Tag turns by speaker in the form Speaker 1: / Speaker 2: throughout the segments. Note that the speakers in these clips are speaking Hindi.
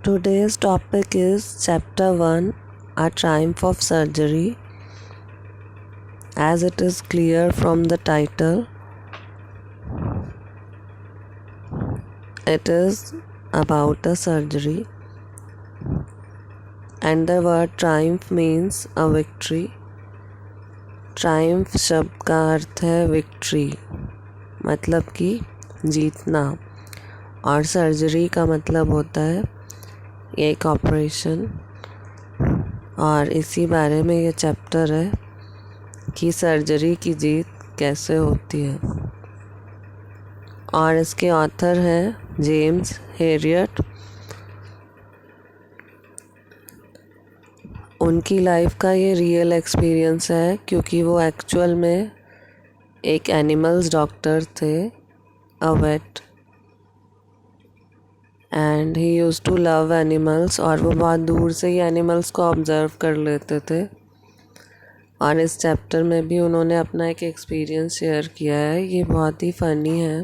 Speaker 1: Today's topic is Chapter 1, A Triumph of Surgery. As it is clear from the title, it is about a surgery, and the word triumph means a victory. Triumph शब्द का अर्थ है विक्ट्री, मतलब कि जीतना, और सर्जरी का मतलब होता है एक ऑपरेशन। और इसी बारे में ये चैप्टर है कि सर्जरी की जीत कैसे होती है। और इसके ऑथर हैं जेम्स हैरियट। उनकी लाइफ का ये रियल एक्सपीरियंस है, क्योंकि वो एक्चुअल में एक एनिमल्स डॉक्टर थे, a vet, and he used to love animals. और वो बहुत दूर से ही एनिमल्स को ऑब्जर्व कर लेते थे। और इस चैप्टर में भी उन्होंने अपना एक एक्सपीरियंस शेयर किया है। ये बहुत ही फ़नी है,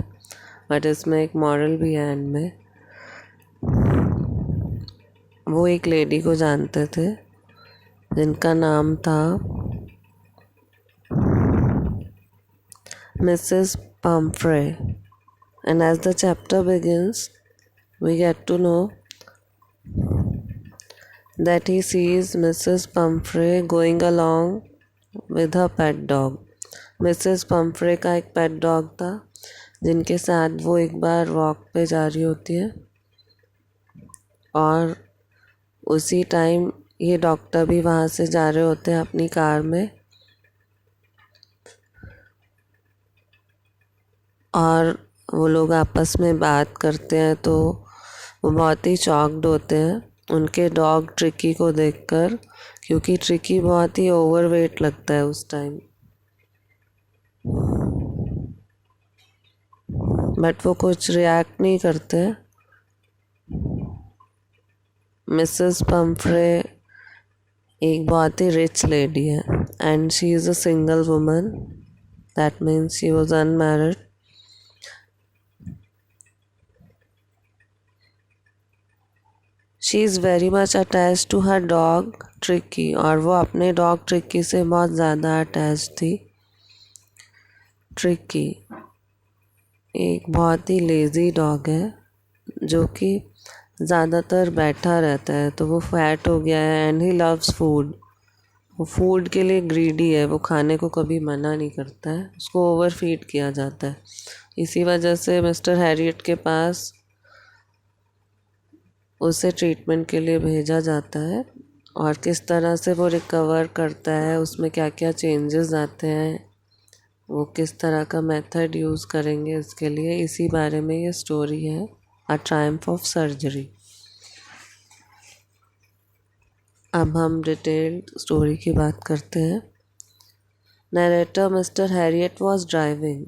Speaker 1: बट इसमें एक मॉरल भी है एंड में। वो एक लेडी को जानते थे जिनका नाम था Mrs Pumphrey. And as the chapter begins, we get to know that he sees Mrs. Pumphrey going along with her pet dog. Mrs. Pumphrey का एक पेट डॉग था जिनके साथ वो एक बार वॉक पे जा रही होती है, और उसी टाइम ये डॉक्टर भी वहाँ से जा रहे होते हैं अपनी कार में। और वो लोग आपस में बात करते हैं, तो वो बहुत ही शॉक्ड होते हैं उनके डॉग ट्रिकी को देखकर, क्योंकि ट्रिकी बहुत ही ओवरवेट लगता है उस टाइम। बट वो कुछ रिएक्ट नहीं करते। मिसेस पम्फ्रे एक बहुत ही रिच लेडी है, and she is a single woman, that means she was unmarried. She is very much attach to her dog Tricky, और वो अपने डॉग ट्रिकी से बहुत ज़्यादा अटैच थी। ट्रिकी एक बहुत ही लेज़ी डॉग है जो कि ज़्यादातर बैठा रहता है, तो वो फैट हो गया है। एंड ही लव्स फूड, वो फूड के लिए ग्रीडी है, वो खाने को कभी मना नहीं करता है, उसको ओवर फीड किया जाता है। इसी वजह से मिस्टर हैरियट के पास उसे ट्रीटमेंट के लिए भेजा जाता है। और किस तरह से वो रिकवर करता है, उसमें क्या क्या चेंजेस आते हैं, वो किस तरह का मेथड यूज़ करेंगे इसके लिए, इसी बारे में ये स्टोरी है, अ ट्रायम्फ ऑफ सर्जरी। अब हम डिटेल्ड स्टोरी की बात करते हैं। Narrator mister Harriet was driving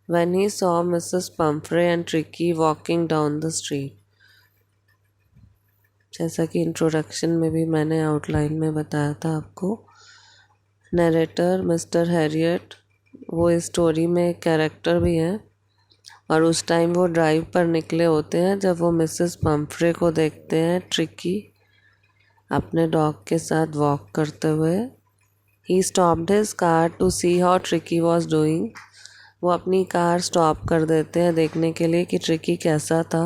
Speaker 1: when he saw Mrs. Pumphrey and Tricky walking down the street. जैसा कि इंट्रोडक्शन में भी मैंने आउटलाइन में बताया था आपको, नरेटर मिस्टर हैरियट वो इस स्टोरी में एक कैरेक्टर भी हैं। और उस टाइम वो ड्राइव पर निकले होते हैं जब वो मिसेस पम्फ्रे को देखते हैं ट्रिकी अपने डॉग के साथ वॉक करते हुए। He stopped his car to see how Tricky was doing. वो अपनी कार स्टॉप कर देते हैं देखने के लिए कि ट्रिकी कैसा था।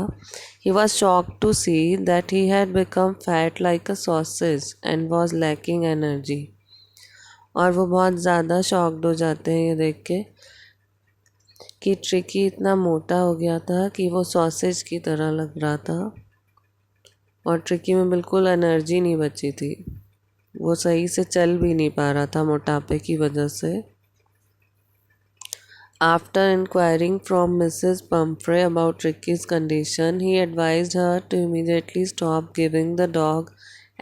Speaker 1: He was shocked to see that he had become fat like a sausage and was lacking energy. और वो बहुत ज़्यादा शॉक्ड हो जाते हैं ये देख के कि ट्रिकी इतना मोटा हो गया था कि वो सॉसेज की तरह लग रहा था, और ट्रिकी में बिल्कुल एनर्जी नहीं बची थी, वो सही से चल भी नहीं पा रहा था मोटापे की वजह से। After inquiring from Mrs. Pumphrey about Tricky's condition, he advised her to immediately stop giving the dog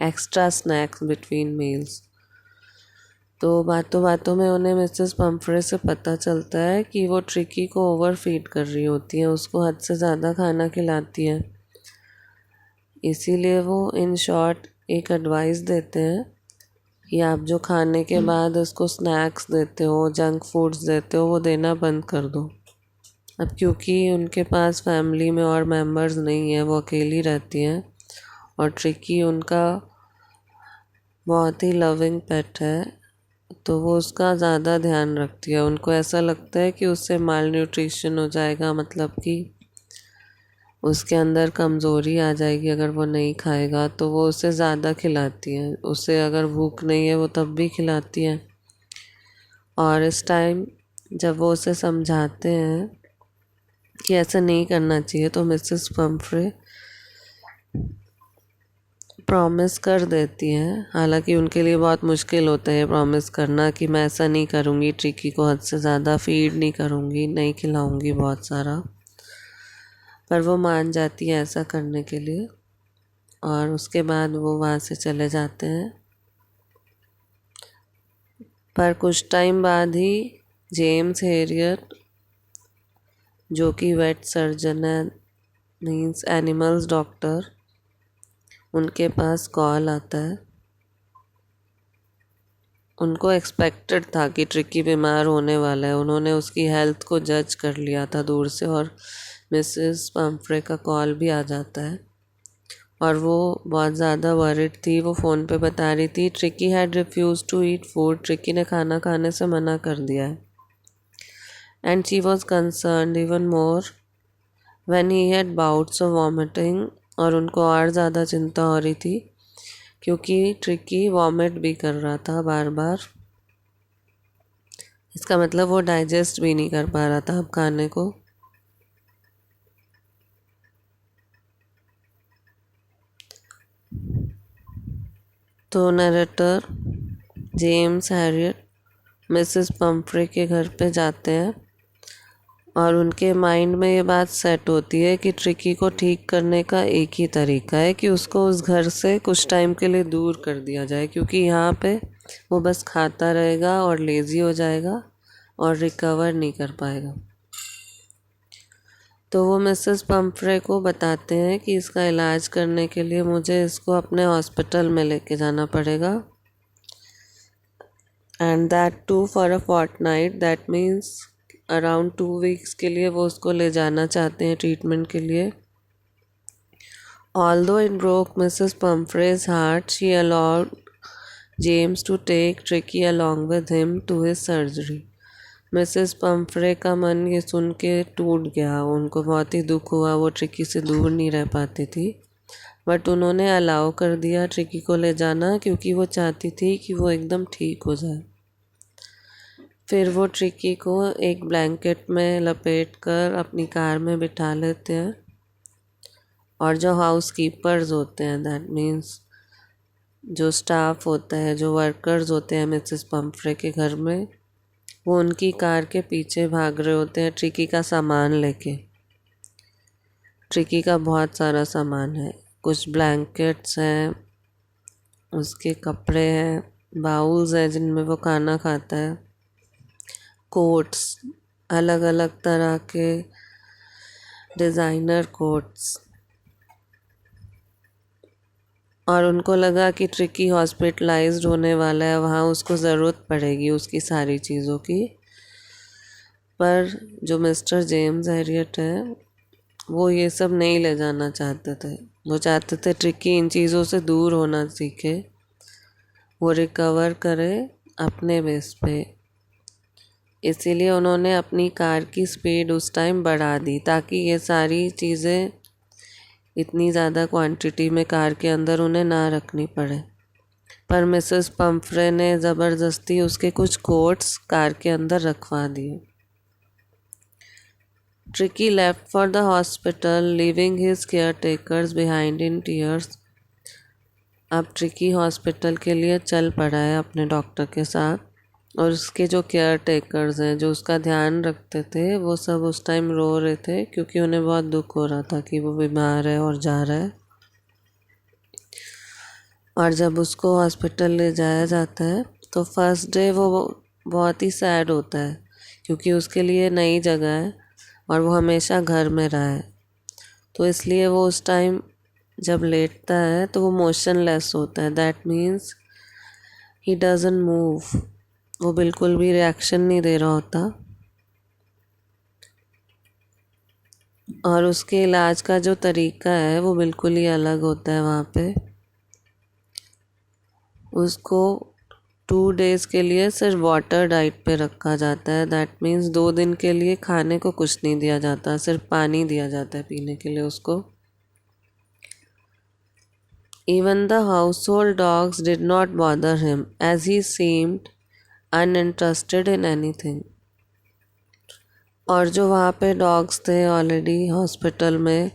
Speaker 1: extra snacks between meals. तो बातों बातों में उन्हें मिसेस पम्फ्रे से पता चलता है कि वो ट्रिकी को ओवर फीड कर रही होती हैं, उसको हद से ज़्यादा खाना खिलाती हैं। इसीलिए वो इन शॉर्ट एक एडवाइस देते हैं कि आप जो खाने के बाद उसको स्नैक्स देते हो, जंक फूड्स देते हो, वो देना बंद कर दो। अब क्योंकि उनके पास फैमिली में और मेंबर्स नहीं है, वो अकेली रहती हैं, और ट्रिकी उनका बहुत ही लविंग पेट है, तो वो उसका ज़्यादा ध्यान रखती है। उनको ऐसा लगता है कि उससे माल न्यूट्रिशन हो जाएगा, मतलब कि उसके अंदर कमज़ोरी आ जाएगी अगर वो नहीं खाएगा, तो वो उसे ज़्यादा खिलाती है। उसे अगर भूख नहीं है वो तब भी खिलाती है। और इस टाइम जब वो उसे समझाते हैं कि ऐसा नहीं करना चाहिए, तो मिसेस पंफ्रे प्रॉमिस कर देती हैं। हालांकि उनके लिए बहुत मुश्किल होता है प्रॉमिस करना कि मैं ऐसा नहीं करूँगी, ट्रिकी को हद से ज़्यादा फीड नहीं करूँगी, नहीं खिलाऊँगी बहुत सारा। पर वो मान जाती है ऐसा करने के लिए, और उसके बाद वो वहाँ से चले जाते हैं। पर कुछ टाइम बाद ही जेम्स हेरियट, जो कि वेट सर्जन है, मीन्स एनिमल्स डॉक्टर, उनके पास कॉल आता है। उनको एक्सपेक्टेड था कि ट्रिकी बीमार होने वाला है। उन्होंने उसकी हेल्थ को जज कर लिया था दूर से, और मिसेस पंफ्रे का कॉल भी आ जाता है और वो बहुत ज़्यादा वरिड थी। वो फ़ोन पे बता रही थी Tricky had refuse to eat food, Tricky ने खाना खाने से मना कर दिया है। And she was concern even more when he had bouts of vomiting, और उनको और ज़्यादा चिंता हो रही थी क्योंकि ट्रिकी वॉमिट भी कर रहा था बार बार। इसका मतलब वो डाइजेस्ट भी नहीं कर पा रहा था अब खाने को। तो narrator James Harriet Mrs Pomfrey के घर पे जाते हैं और उनके माइंड में ये बात सेट होती है कि ट्रिकी को ठीक करने का एक ही तरीका है कि उसको उस घर से कुछ टाइम के लिए दूर कर दिया जाए, क्योंकि यहाँ पे वो बस खाता रहेगा और लेज़ी हो जाएगा और रिकवर नहीं कर पाएगा। तो वो मिसेस पंफ्रे को बताते हैं कि इसका इलाज करने के लिए मुझे इसको अपने हॉस्पिटल में लेके जाना पड़ेगा, and that too for a fortnight, that means around 2 weeks के लिए वो उसको ले जाना चाहते हैं ट्रीटमेंट के लिए। Although it broke Mrs. Pumphrey's heart, she allowed James to take Tricky along with him to his surgery. Mrs Pomfrey का मन ये सुन के टूट गया। उनको बहुत ही दुख हुआ, वो ट्रिकी से दूर नहीं रह पाती थी, बट उन्होंने अलाउ कर दिया ट्रिकी को ले जाना, क्योंकि वो चाहती थी कि वो एकदम ठीक हो जाए। फिर वो ट्रिकी को एक ब्लैंकेट में लपेट कर अपनी कार में बिठा लेते हैं, और जो हाउस कीपर्स होते हैं, दैट मीन्स जो स्टाफ होता है, जो वर्कर्स होते हैं मिसेस पंफ्रे के घर में, वो उनकी कार के पीछे भाग रहे होते हैं ट्रिकी का सामान लेके। ट्रिकी का बहुत सारा सामान है, कुछ ब्लैंकेट्स हैं, उसके कपड़े हैं, बाउल्स हैं जिनमें वो खाना खाता है, कोट्स, अलग अलग तरह के डिज़ाइनर कोट्स। और उनको लगा कि ट्रिकी हॉस्पिटलाइज्ड होने वाला है, वहाँ उसको ज़रूरत पड़ेगी उसकी सारी चीज़ों की। पर जो मिस्टर जेम्स हैरियट है, वो ये सब नहीं ले जाना चाहते थे। वो चाहते थे ट्रिकी इन चीज़ों से दूर होना सीखे, वो रिकवर करे अपने बेस पे। इसीलिए उन्होंने अपनी कार की स्पीड उस टाइम बढ़ा दी, ताकि ये सारी चीज़ें इतनी ज़्यादा क्वांटिटी में कार के अंदर उन्हें ना रखनी पड़े। पर मिसेस पंफ्रे ने ज़बरदस्ती उसके कुछ कोट्स कार के अंदर रखवा दिए। Tricky left for the hospital, leaving his care takers behind in tears. अब ट्रिकी हॉस्पिटल के लिए चल पड़ा है अपने डॉक्टर के साथ, और उसके जो केयर टेकर्स हैं, जो उसका ध्यान रखते थे, वो सब उस टाइम रो रहे थे, क्योंकि उन्हें बहुत दुख हो रहा था कि वो बीमार है और जा रहा है। और जब उसको हॉस्पिटल ले जाया जाता है तो फर्स्ट डे वो बहुत ही सैड होता है, क्योंकि उसके लिए नई जगह है और वो हमेशा घर में रहा है। तो इसलिए वो उस टाइम जब लेटता है तो वो मोशनलेस होता है, that means he doesn't move. वो बिल्कुल भी रिएक्शन नहीं दे रहा होता। और उसके इलाज का जो तरीका है वो बिल्कुल ही अलग होता है वहाँ पे। उसको 2 डेज़ के लिए सिर्फ वाटर डाइट पे रखा जाता है। दैट मीन्स 2 दिन के लिए खाने को कुछ नहीं दिया जाता, सिर्फ पानी दिया जाता है पीने के लिए उसको। Even the household dogs did not bother him as he seemed uninterested in anything. और जो वहाँ पे डॉग्स थे ऑलरेडी हॉस्पिटल में,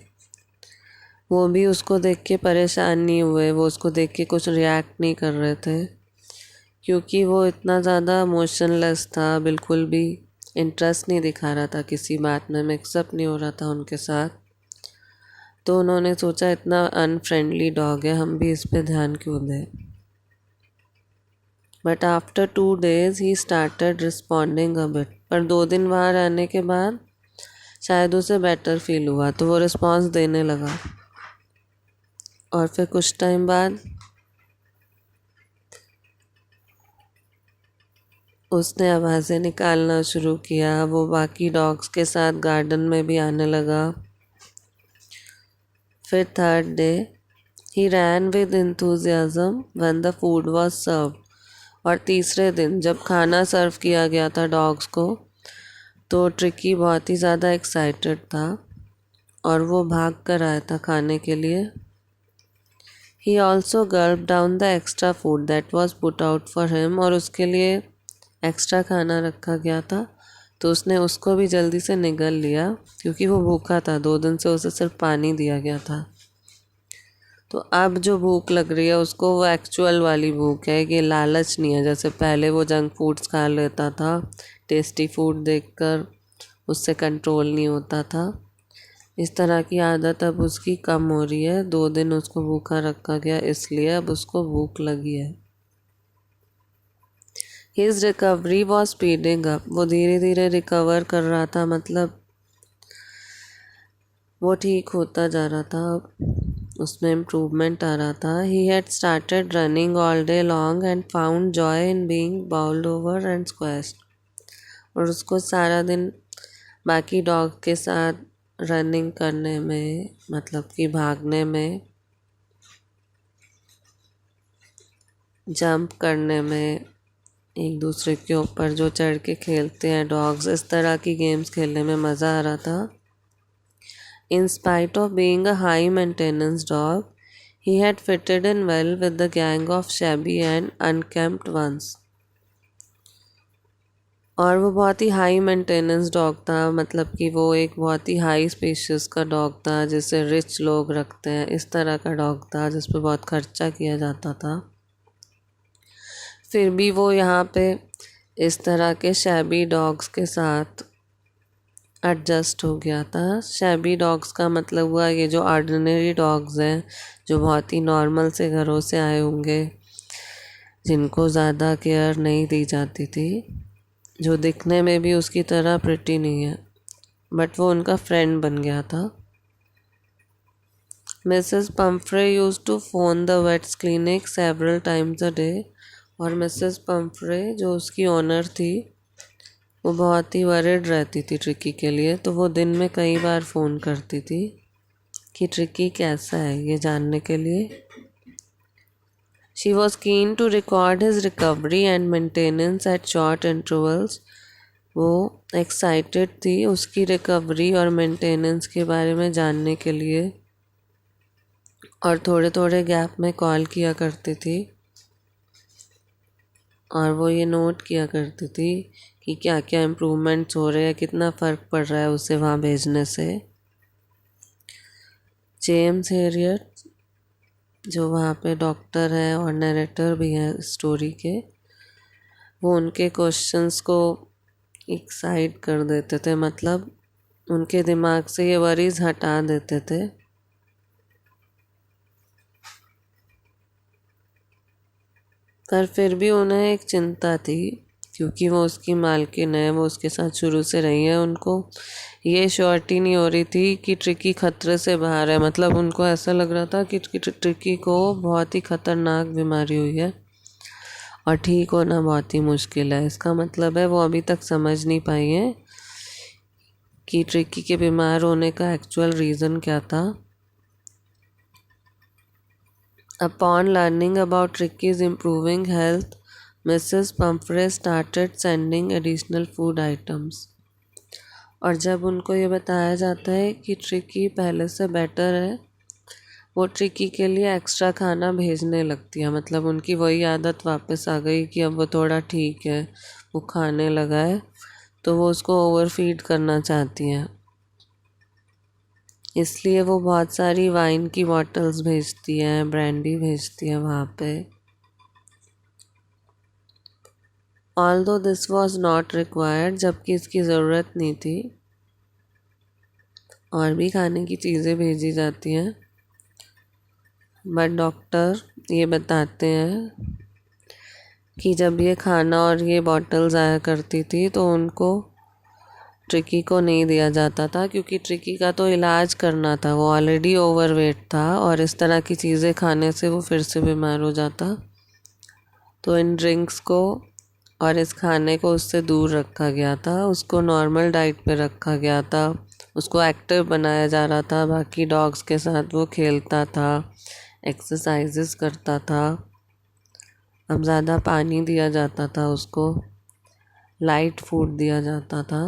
Speaker 1: वो भी उसको देख के परेशान नहीं हुए, वो उसको देख के कुछ रिएक्ट नहीं कर रहे थे, क्योंकि वो इतना ज़्यादा मोशनलेस था, बिल्कुल भी इंटरेस्ट नहीं दिखा रहा था किसी बात में, मिक्सअप नहीं हो रहा था उनके साथ। तो उन्होंने सोचा इतना अनफ्रेंडली डॉग है, हम भी इस पे ध्यान क्यों दें। But after 2 days he started responding a bit. पर 2 दिन वहाँ रहने के बाद शायद उसे बेटर फील हुआ, तो वो रिस्पॉन्स देने लगा। और फिर कुछ टाइम बाद उसने आवाज़ें निकालना शुरू किया, वो बाकी डॉग्स के साथ गार्डन में भी आने लगा। फिर 3rd day he ran with enthusiasm when the food was served। और तीसरे दिन जब खाना सर्व किया गया था डॉग्स को, तो ट्रिकी बहुत ही ज़्यादा एक्साइटेड था और वो भाग कर आया था खाने के लिए। He also Gulp down the extra food that was put out for him. और उसके लिए एक्स्ट्रा खाना रखा गया था, तो उसने उसको भी जल्दी से निगल लिया, क्योंकि वो भूखा था। 2 दिन से उसे सिर्फ पानी दिया गया था। तो अब जो भूख लग रही है उसको, वो एक्चुअल वाली भूख है, कि लालच नहीं है। जैसे पहले वो जंक फूड्स खा लेता था, टेस्टी फूड देखकर उससे कंट्रोल नहीं होता था, इस तरह की आदत अब उसकी कम हो रही है। 2 दिन उसको भूखा रखा गया, इसलिए अब उसको भूख लगी है। His recovery was speeding up. वो धीरे धीरे रिकवर कर रहा था, मतलब वो ठीक होता जा रहा था, उसमें इम्प्रूवमेंट आ रहा था। He had started running all day long and found joy in being bowled over and squashed. और उसको सारा दिन बाकी डॉग के साथ रनिंग करने में, मतलब कि भागने में, जंप करने में, एक दूसरे के ऊपर जो चढ़ के खेलते हैं डॉग्स, इस तरह की गेम्स खेलने में मज़ा आ रहा था। In spite of being a high maintenance dog, he had fitted in well with the gang of shabby and unkempt ones। और वो बहुत ही हाई मेंटेनेंस डॉग था, मतलब कि वो एक बहुत ही हाई स्पेशियस का डॉग था, जिसे रिच लोग रखते हैं, इस तरह का डॉग था जिस पे बहुत खर्चा किया जाता था। फिर भी वो यहाँ पे इस तरह के शैबी डॉग्स के साथ एडजस्ट हो गया था। शैबी डॉग्स का मतलब हुआ ये जो ऑर्डिनरी डॉग्स हैं, जो बहुत ही नॉर्मल से घरों से आए होंगे, जिनको ज़्यादा केयर नहीं दी जाती थी, जो दिखने में भी उसकी तरह प्रिटी नहीं है, बट वो उनका फ्रेंड बन गया था। Mrs Pumphrey used to phone the vet's clinic several times a day. और मिसेस पम्फ्रे जो उसकी ओनर थी, वो बहुत ही वरिड रहती थी ट्रिकी के लिए, तो वो दिन में कई बार फ़ोन करती थी कि ट्रिकी कैसा है, ये जानने के लिए। She was keen to record his recovery and maintenance at short intervals. वो एक्साइटेड थी उसकी रिकवरी और मेंटेनेंस के बारे में जानने के लिए, और थोड़े थोड़े गैप में कॉल किया करती थी, और वो ये नोट किया करती थी कि क्या क्या इम्प्रूवमेंट्स हो रहे हैं, कितना फ़र्क पड़ रहा है उसे वहाँ भेजने से। जेम्स हेरियट जो वहाँ पे डॉक्टर है और नरेटर भी है स्टोरी के, वो उनके क्वेश्चंस को एक साइड कर देते थे, मतलब उनके दिमाग से ये वरीज हटा देते थे। पर फिर भी उन्हें एक चिंता थी, क्योंकि वो उसकी मालकिन है, वो उसके साथ शुरू से रही है। उनको ये श्योरिटी नहीं हो रही थी कि ट्रिकी खतरे से बाहर है, मतलब उनको ऐसा लग रहा था कि ट्रिकी को बहुत ही खतरनाक बीमारी हुई है और ठीक होना बहुत ही मुश्किल है। इसका मतलब है वो अभी तक समझ नहीं पाई है कि ट्रिकी के बीमार होने का एक्चुअल रीज़न क्या था। Upon learning about ट्रिकीज improving health, Mrs Pomfrey started sending additional food items. और जब उनको ये बताया जाता है कि ट्रिकी पहले से बेटर है, वो ट्रिकी के लिए एक्स्ट्रा खाना भेजने लगती है। मतलब उनकी वही आदत वापस आ गई कि अब वो थोड़ा ठीक है, वो खाने लगा है, तो वो उसको ओवरफीड करना चाहती हैं। इसलिए वो बहुत सारी वाइन की बॉटल्स भेजती हैं, ब्रांडी भेजती हैं वहाँ पे। Although this was not required, जबकि इसकी ज़रूरत नहीं थी। और भी खाने की चीज़ें भेजी जाती हैं, बट डॉक्टर ये बताते हैं कि जब ये खाना और ये बॉटल्स आया करती थी तो उनको ट्रिकी को नहीं दिया जाता था, क्योंकि ट्रिकी का तो इलाज करना था, वो ऑलरेडी ओवरवेट था और इस तरह की चीज़ें खाने से वो फिर से बीमार हो जाता। तो इन ड्रिंक्स को और इस खाने को उससे दूर रखा गया था, उसको नॉर्मल डाइट पे रखा गया था, उसको एक्टिव बनाया जा रहा था। बाकी डॉग्स के साथ वो खेलता था, एक्सरसाइजेस करता था। अब ज़्यादा पानी दिया जाता था उसको, लाइट फूड दिया जाता था।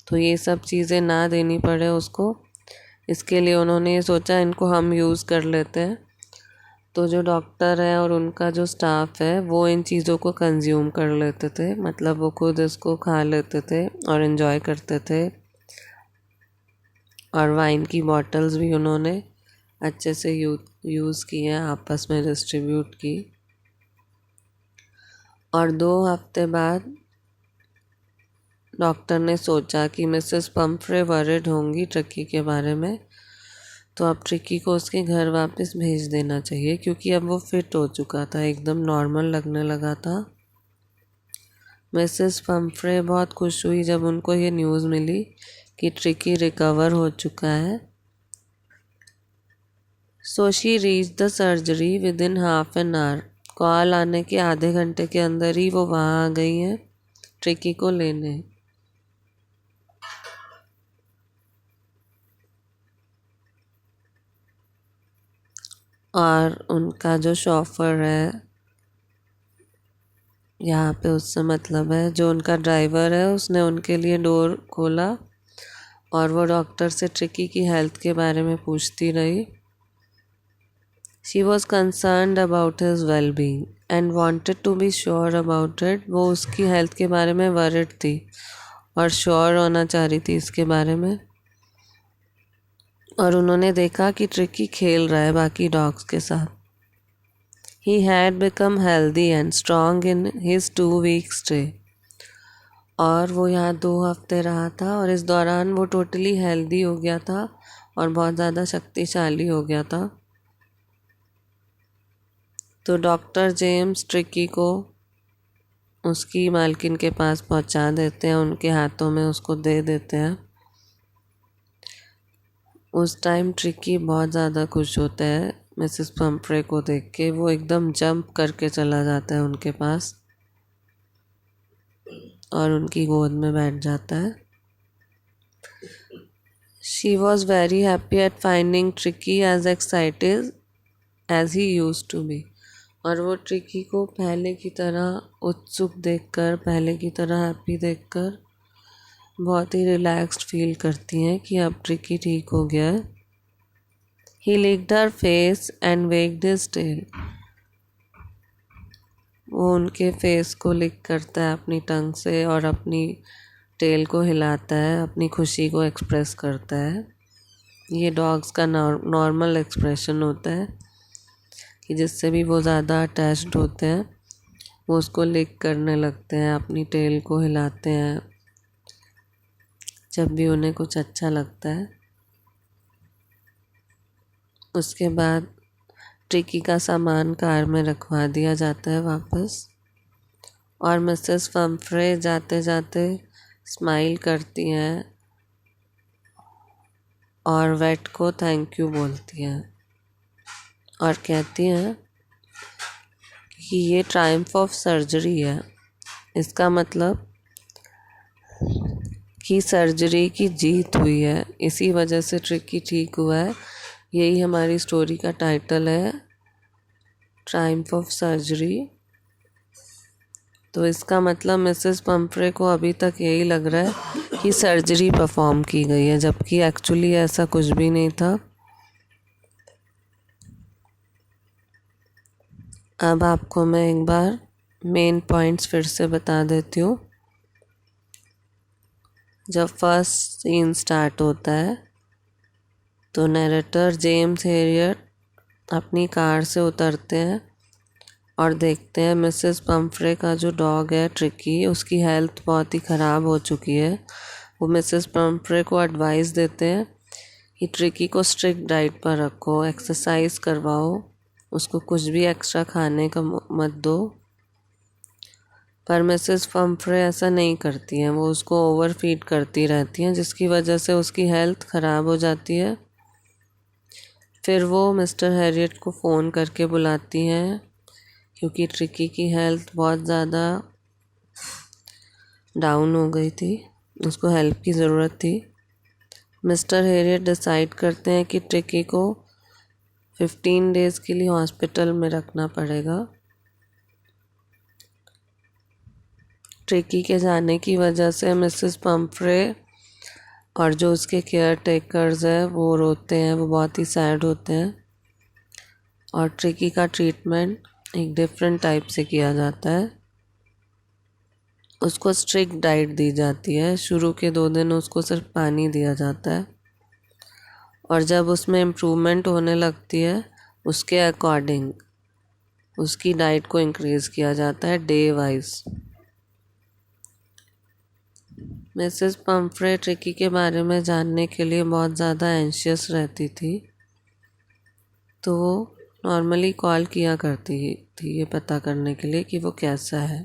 Speaker 1: तो ये सब चीज़ें ना देनी पड़े उसको, इसके लिए उन्होंने ये सोचा इनको हम यूज़ कर लेते हैं। तो जो डॉक्टर है और उनका जो स्टाफ है वो इन चीज़ों को कंज्यूम कर लेते थे, मतलब वो खुद इसको खा लेते थे और इन्जॉय करते थे। और वाइन की बॉटल्स भी उन्होंने अच्छे से यूज़ की हैं, आपस में डिस्ट्रीब्यूट की। और 2 हफ्ते बाद डॉक्टर ने सोचा कि मिसेस पम्फ्रे वरिड होंगी ट्रिकी के बारे में, तो अब ट्रिकी को उसके घर वापस भेज देना चाहिए, क्योंकि अब वो फिट हो चुका था, एकदम नॉर्मल लगने लगा था। मिसेस पम्फ्रे बहुत खुश हुई जब उनको ये न्यूज़ मिली कि ट्रिकी रिकवर हो चुका है। So she reach the surgery with in half an hour. Call आने के आधे घंटे के अंदर ही वो वहाँ आ गई हैं ट्रिकी को लेने। और उनका जो शॉफर है, यहाँ पे उससे मतलब है जो उनका ड्राइवर है, उसने उनके लिए डोर खोला और वो डॉक्टर से ट्रिकी की हेल्थ के बारे में पूछती रही। She was concerned about his well being and wanted to be sure about it. वो उसकी हेल्थ के बारे में वरिड थी और श्योर होना चाह रही थी इसके बारे में। और उन्होंने देखा कि ट्रिकी खेल रहा है बाकी डॉग्स के साथ। He had become healthy and strong in his 2 week stay. और वो यहाँ 2 हफ्ते रहा था और इस दौरान वो टोटली हेल्दी हो गया था और बहुत ज़्यादा शक्तिशाली हो गया था। तो डॉक्टर जेम्स ट्रिकी को उसकी मालकिन के पास पहुँचा देते हैं, उनके हाथों में उसको दे देते हैं। उस टाइम ट्रिकी बहुत ज़्यादा खुश होता है मिसेस पम्फ्रे को देख के। वो एकदम जंप करके चला जाता है उनके पास और उनकी गोद में बैठ जाता है। She was very happy at finding Tricky as excited as he use to be. और वो ट्रिकी को पहले की तरह उत्सुक देखकर, पहले की तरह हैप्पी देखकर बहुत ही रिलैक्स्ड फील करती हैं कि अब ट्रिकी ठीक हो गया है। He licked her face and wagged his tail. वो उनके फेस को लिक करता है अपनी टंग से और अपनी टेल को हिलाता है, अपनी खुशी को एक्सप्रेस करता है। ये डॉग्स का नॉर्मल एक्सप्रेशन होता है कि जिससे भी वो ज़्यादा अटैच्ड होते हैं वो उसको लिक करने लगते हैं, अपनी टेल को हिलाते हैं जब भी उन्हें कुछ अच्छा लगता है। उसके बाद ट्रिकी का सामान कार में रखवा दिया जाता है वापस, और मिसेस पम्फ्रे जाते जाते स्माइल करती हैं और वेट को थैंक यू बोलती हैं और कहती हैं कि ये ट्रायम्फ ऑफ सर्जरी है। इसका मतलब कि सर्जरी की जीत हुई है, इसी वजह से ट्रिकी ठीक हुआ है। यही हमारी स्टोरी का टाइटल है, ट्रायम्फ ऑफ सर्जरी। तो इसका मतलब मिसेस पंफ्रे को अभी तक यही लग रहा है कि सर्जरी परफॉर्म की गई है, जबकि एक्चुअली ऐसा कुछ भी नहीं था। अब आपको मैं एक बार मेन पॉइंट्स फिर से बता देती हूँ। जब फर्स्ट सीन स्टार्ट होता है तो नैरेटर जेम्स हैरियट अपनी कार से उतरते हैं और देखते हैं मिसेस पंफ्रे का जो डॉग है ट्रिकी, उसकी हेल्थ बहुत ही ख़राब हो चुकी है। वो मिसेस पंफ्रे को एडवाइस देते हैं कि ट्रिकी को स्ट्रिक्ट डाइट पर रखो, एक्सरसाइज करवाओ, उसको कुछ भी एक्स्ट्रा खाने का मत दो। पर मिसेस पंफ्रे ऐसा नहीं करती हैं, वो उसको ओवर फीड करती रहती हैं, जिसकी वजह से उसकी हेल्थ ख़राब हो जाती है। फिर वो मिस्टर हैरियट को फ़ोन करके बुलाती हैं क्योंकि ट्रिकी की हेल्थ बहुत ज़्यादा डाउन हो गई थी, उसको हेल्प की ज़रूरत थी। मिस्टर हैरियट डिसाइड करते हैं कि ट्रिकी को 15 डेज़ के लिए हॉस्पिटल में रखना पड़ेगा। ट्रिकी के जाने की वजह से मिसेस पंफ्रे और जो उसके केयर टेकर्स हैं वो रोते हैं, वो बहुत ही सैड होते हैं। और ट्रिकी का ट्रीटमेंट एक डिफरेंट टाइप से किया जाता है। उसको स्ट्रिक्ट डाइट दी जाती है, शुरू के 2 दिन उसको सिर्फ पानी दिया जाता है और जब उसमें इम्प्रूवमेंट होने लगती है उसके अकॉर्डिंग उसकी डाइट को इंक्रीज़ किया जाता है day wise. Mrs Pomfrey tricky के बारे में जानने के लिए बहुत ज़्यादा एंशियस रहती थी, तो वो नॉर्मली कॉल किया करती थी ये पता करने के लिए कि वो कैसा है।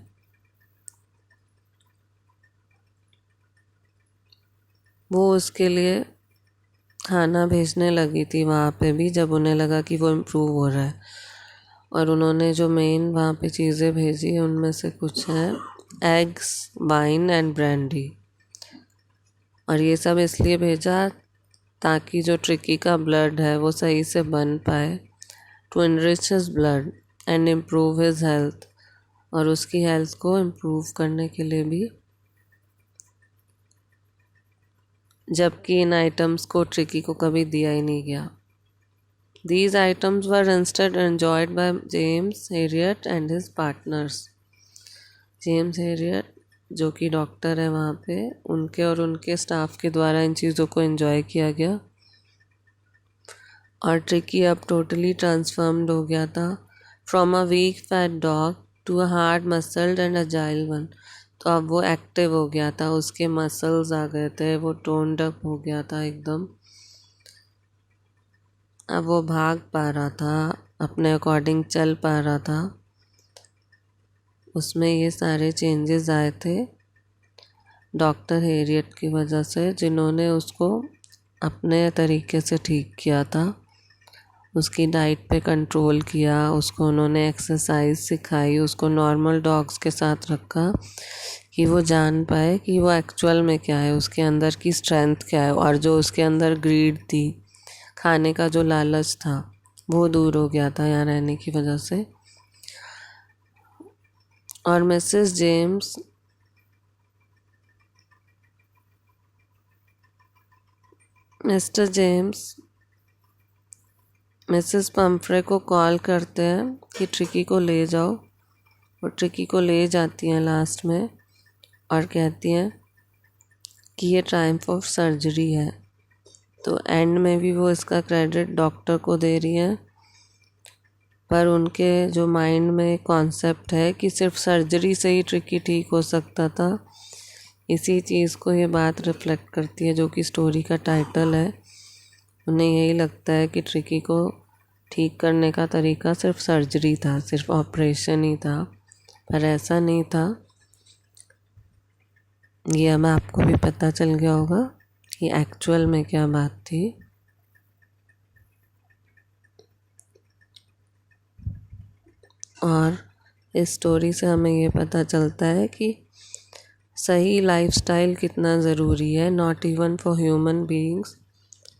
Speaker 1: वो उसके लिए खाना भेजने लगी थी वहाँ पे भी, जब उन्हें लगा कि वो इम्प्रूव हो रहा है। और उन्होंने जो मेन वहाँ पे चीज़ें भेजी उनमें से कुछ हैं एग्स, वाइन एंड ब्रांडी। और ये सब इसलिए भेजा ताकि जो ट्रिकी का ब्लड है वो सही से बन पाए, to enrich his blood and improve his health, और उसकी हेल्थ को इम्प्रूव करने के लिए भी। जबकि इन आइटम्स को ट्रिकी को कभी दिया ही नहीं गया। These items were instead enjoyed by James Herriot and his partners. James Harriet जो कि डॉक्टर है वहाँ पे, उनके और उनके स्टाफ के द्वारा इन चीज़ों को एंजॉय किया गया। और ट्रिकी अब टोटली ट्रांसफॉर्म्ड हो गया था, from a weak fat dog to a hard muscled and agile one. तो अब वो एक्टिव हो गया था, उसके मसल्स आ गए थे, वो टोन्ड अप हो गया था एकदम। अब वो भाग पा रहा था, अपने अकॉर्डिंग चल पा रहा था। उसमें ये सारे चेंजेस आए थे डॉक्टर हैरियट की वजह से, जिन्होंने उसको अपने तरीके से ठीक किया था। उसकी डाइट पे कंट्रोल किया, उसको उन्होंने एक्सरसाइज सिखाई, उसको नॉर्मल डॉग्स के साथ रखा कि वो जान पाए कि वो एक्चुअल में क्या है, उसके अंदर की स्ट्रेंथ क्या है। और जो उसके अंदर ग्रीड थी, खाने का जो लालच था, वो दूर हो गया था यहाँ रहने की वजह से। और मिस्टर जेम्स मिसेस पंफ्रे को कॉल करते हैं कि ट्रिकी को ले जाओ। वो ट्रिकी को ले जाती हैं लास्ट में और कहती हैं कि ये ट्रायम्फ ऑफ सर्जरी है। तो एंड में भी वो इसका क्रेडिट डॉक्टर को दे रही हैं, पर उनके जो माइंड में कॉन्सेप्ट है कि सिर्फ सर्जरी से ही ट्रिकी ठीक हो सकता था, इसी चीज़ को ये बात रिफ्लेक्ट करती है जो कि स्टोरी का टाइटल है। उन्हें यही लगता है कि ट्रिकी को ठीक करने का तरीका सिर्फ सर्जरी था, सिर्फ ऑपरेशन ही था, पर ऐसा नहीं था। ये अब आपको भी पता चल गया होगा कि एक्चुअल में क्या बात थी। और इस स्टोरी से हमें ये पता चलता है कि सही लाइफस्टाइल कितना ज़रूरी है, not even for human beings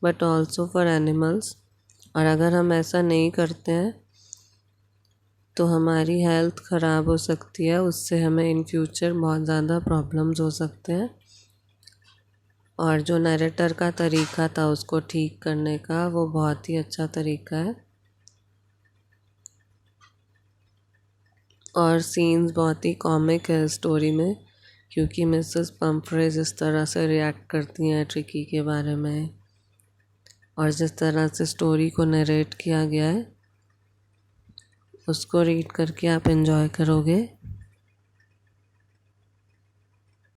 Speaker 1: but also for animals. और अगर हम ऐसा नहीं करते हैं तो हमारी हेल्थ ख़राब हो सकती है, उससे हमें इन फ्यूचर बहुत ज़्यादा प्रॉब्लम्स हो सकते हैं। और जो नरेटर का तरीका था उसको ठीक करने का, वो बहुत ही अच्छा तरीका है। और सीन्स बहुत ही कॉमिक है स्टोरी में, क्योंकि मिसेस पंफ्रे जिस तरह से रिएक्ट करती हैं ट्रिकी के बारे में, और जिस तरह से स्टोरी को नरेट किया गया है, उसको रीड करके आप एंजॉय करोगे।